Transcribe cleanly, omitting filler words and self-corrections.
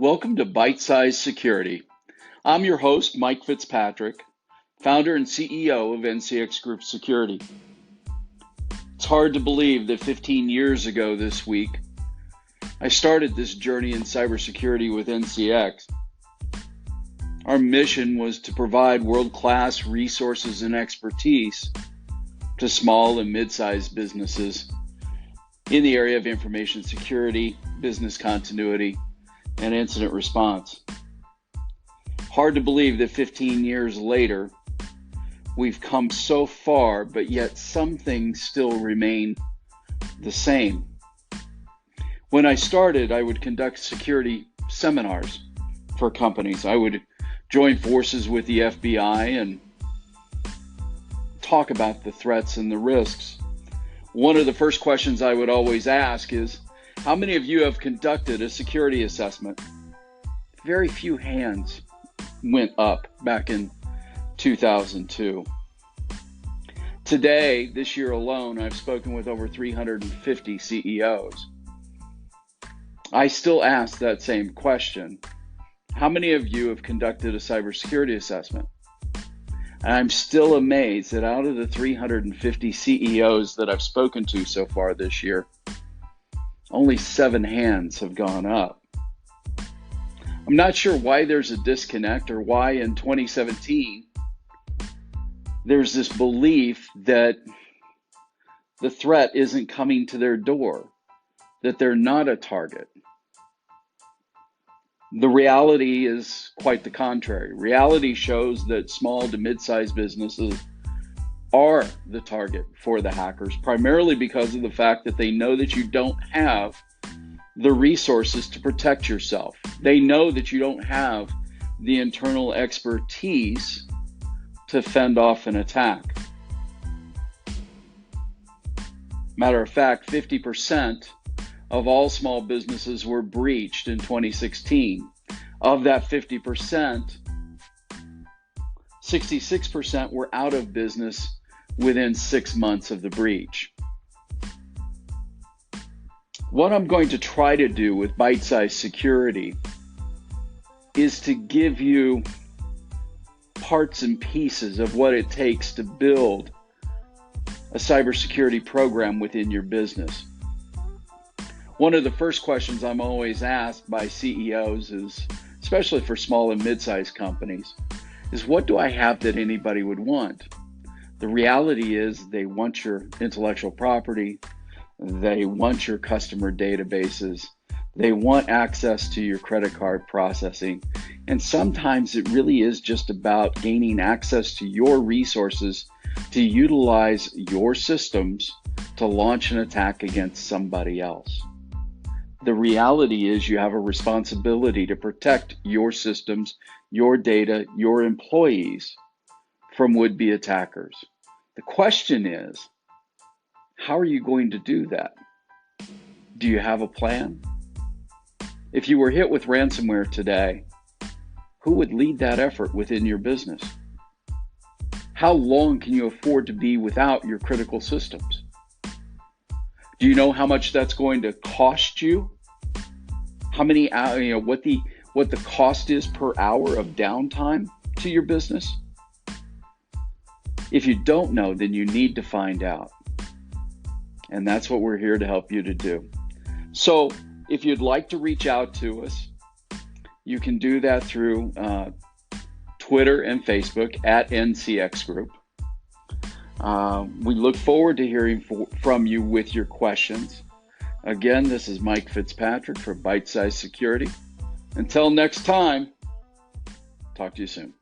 Welcome to Bite-Size Security. I'm your host, Mike Fitzpatrick, founder and CEO of NCX Group Security. It's hard to believe that 15 years ago this week, I started this journey in cybersecurity with NCX. Our mission was to provide world-class resources and expertise to small and mid-sized businesses in the area of information security, business continuity, and incident response. Hard to believe that 15 years later, we've come so far, but yet some things still remain the same. When I started, I would conduct security seminars for companies. I would join forces with the FBI and talk about the threats and the risks. One of the first questions I would always ask is, how many of you have conducted a security assessment? Very few hands went up back in 2002. Today, this year alone, I've spoken with over 350 CEOs. I still ask that same question. How many of you have conducted a cybersecurity assessment? And I'm still amazed that out of the 350 CEOs that I've spoken to so far this year, only 7 hands have gone up. I'm not sure why there's a disconnect or why in 2017 there's this belief that the threat isn't coming to their door, that they're not a target. The reality is quite the contrary. Reality shows that small to mid-sized businesses are the target for the hackers, primarily because of the fact that they know that you don't have the resources to protect yourself. They know that you don't have the internal expertise to fend off an attack. Matter of fact, 50% of all small businesses were breached in 2016. Of that 50%, 66% were out of business within 6 months of the breach. What I'm going to try to do with Bite-Size Security is to give you parts and pieces of what it takes to build a cybersecurity program within your business. One of the first questions I'm always asked by CEOs is, especially for small and mid-sized companies, is what do I have that anybody would want? The reality is they want your intellectual property, they want your customer databases, they want access to your credit card processing, and sometimes it really is just about gaining access to your resources to utilize your systems to launch an attack against somebody else. The reality is you have a responsibility to protect your systems, your data, your employees from would-be attackers. The question is, how are you going to do that? Do you have a plan? If you were hit with ransomware today, who would lead that effort within your business? How long can you afford to be without your critical systems? Do you know how much that's going to cost you? How many what the cost is per hour of downtime to your business? If you don't know, then you need to find out. And that's what we're here to help you to do. So if you'd like to reach out to us, you can do that through Twitter and Facebook at NCX Group. We look forward to hearing from you with your questions. Again, this is Mike Fitzpatrick for Bite-Size Security. Until next time, talk to you soon.